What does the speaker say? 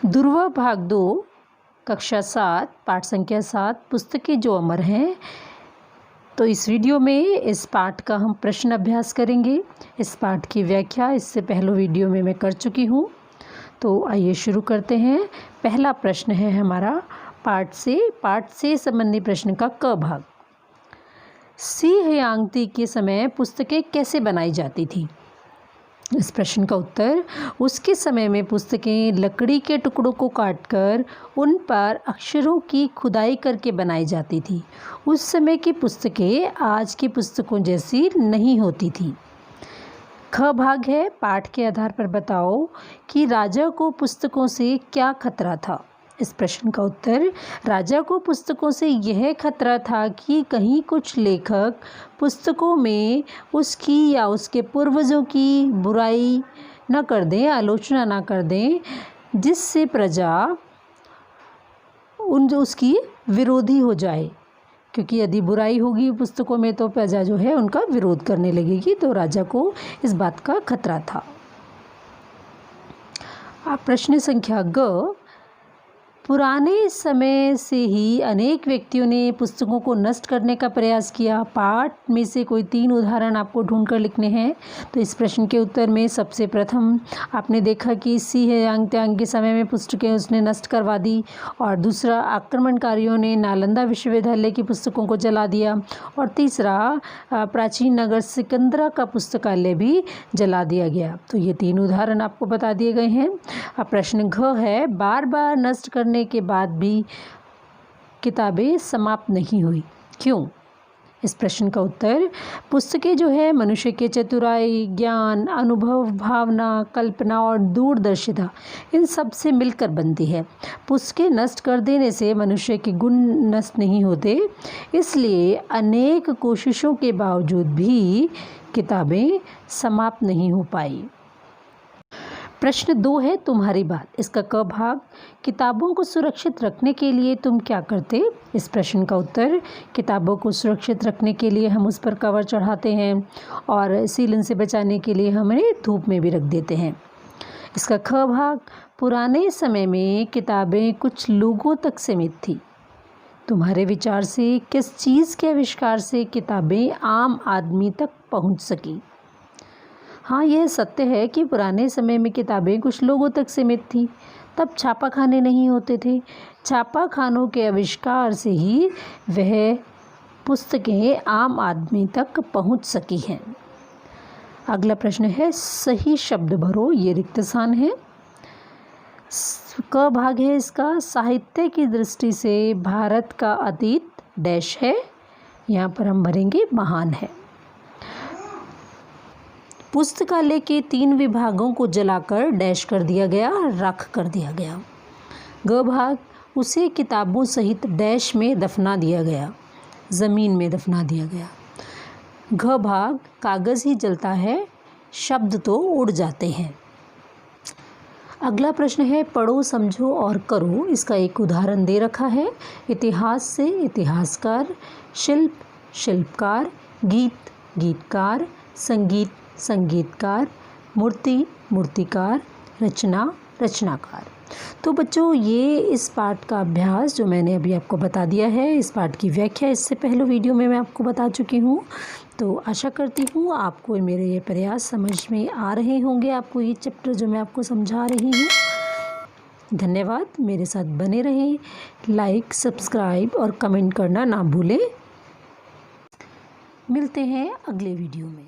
ध्रुव भाग 2 कक्षा 7 पाठ संख्या 7 पुस्तकें जो अमर हैं। तो इस वीडियो में इस पाठ का हम प्रश्न अभ्यास करेंगे। इस पाठ की व्याख्या इससे पहले वीडियो में मैं कर चुकी हूँ। तो आइए शुरू करते हैं। पहला प्रश्न है हमारा पाठ से संबंधित प्रश्न का क भाग। सी हयांगती के समय पुस्तकें कैसे बनाई जाती थी? इस प्रश्न का उत्तर, उसके समय में पुस्तकें लकड़ी के टुकड़ों को काटकर उन पर अक्षरों की खुदाई करके बनाई जाती थी। उस समय की पुस्तकें आज की पुस्तकों जैसी नहीं होती थी। ख भाग है, पाठ के आधार पर बताओ कि राजा को पुस्तकों से क्या खतरा था। इस प्रश्न का उत्तर, राजा को पुस्तकों से यह खतरा था कि कहीं कुछ लेखक पुस्तकों में उसकी या उसके पूर्वजों की बुराई न कर दें, आलोचना न कर दें, जिससे प्रजा उसकी विरोधी हो जाए। क्योंकि यदि बुराई होगी पुस्तकों में तो प्रजा जो है उनका विरोध करने लगेगी। तो राजा को इस बात का खतरा था। प्रश्न संख्या ग, पुराने समय से ही अनेक व्यक्तियों ने पुस्तकों को नष्ट करने का प्रयास किया। पाठ में से कोई 3 उदाहरण आपको ढूंढकर लिखने हैं। तो इस प्रश्न के उत्तर में सबसे प्रथम आपने देखा कि सी हयांगत्यांग के समय में पुस्तकें उसने नष्ट करवा दी, और दूसरा आक्रमणकारियों ने नालंदा विश्वविद्यालय की पुस्तकों को जला दिया, और तीसरा प्राचीन नगर सिकंदरा का पुस्तकालय भी जला दिया गया। तो ये 3 उदाहरण आपको बता दिए गए हैं। अब प्रश्न घ है, बार बार नष्ट करने के बाद भी किताबें समाप्त नहीं हुई, क्यों? इस प्रश्न का उत्तर, पुस्तकें जो है मनुष्य के चतुराई, ज्ञान, अनुभव, भावना, कल्पना और दूरदर्शिता इन सब से मिलकर बनती है। पुस्तकें नष्ट कर देने से मनुष्य के गुण नष्ट नहीं होते, इसलिए अनेक कोशिशों के बावजूद भी किताबें समाप्त नहीं हो पाई। प्रश्न 2 है, तुम्हारी बात। इसका क भाग, किताबों को सुरक्षित रखने के लिए तुम क्या करते? इस प्रश्न का उत्तर, किताबों को सुरक्षित रखने के लिए हम उस पर कवर चढ़ाते हैं, और सीलन से बचाने के लिए हम इन्हें धूप में भी रख देते हैं। इसका ख भाग, पुराने समय में किताबें कुछ लोगों तक सीमित थी। तुम्हारे विचार से किस चीज़ के आविष्कार से किताबें आम आदमी तक पहुंच सकी? हाँ, यह सत्य है कि पुराने समय में किताबें कुछ लोगों तक सीमित थी। तब छापाखाने नहीं होते थे। छापाखानों के आविष्कार से ही वह पुस्तकें आम आदमी तक पहुंच सकी हैं। अगला प्रश्न है, सही शब्द भरो, ये रिक्त स्थान है। क भाग है इसका, साहित्य की दृष्टि से भारत का अतीत डैश है। यहाँ पर हम भरेंगे महान है। पुस्तकालय के 3 विभागों को जलाकर डैश कर दिया गया, राख कर दिया गया। ग भाग, उसे किताबों सहित डैश में दफना दिया गया, ज़मीन में दफना दिया गया। घ भाग, कागज़ ही जलता है, शब्द तो उड़ जाते हैं। अगला प्रश्न है, पढ़ो, समझो और करो। इसका एक उदाहरण दे रखा है। इतिहास से इतिहासकार, शिल्प शिल्पकार, गीत गीतकार, संगीत संगीतकार, मूर्ति मूर्तिकार, रचना रचनाकार। तो बच्चों, ये इस पाठ का अभ्यास जो मैंने अभी आपको बता दिया है। इस पाठ की व्याख्या इससे पहले वीडियो में मैं आपको बता चुकी हूँ। तो आशा करती हूँ आपको मेरे ये प्रयास समझ में आ रहे होंगे, आपको ये चैप्टर जो मैं आपको समझा रही हूँ। धन्यवाद, मेरे साथ बने रहें। लाइक, सब्सक्राइब और कमेंट करना ना भूलें। मिलते हैं अगले वीडियो में।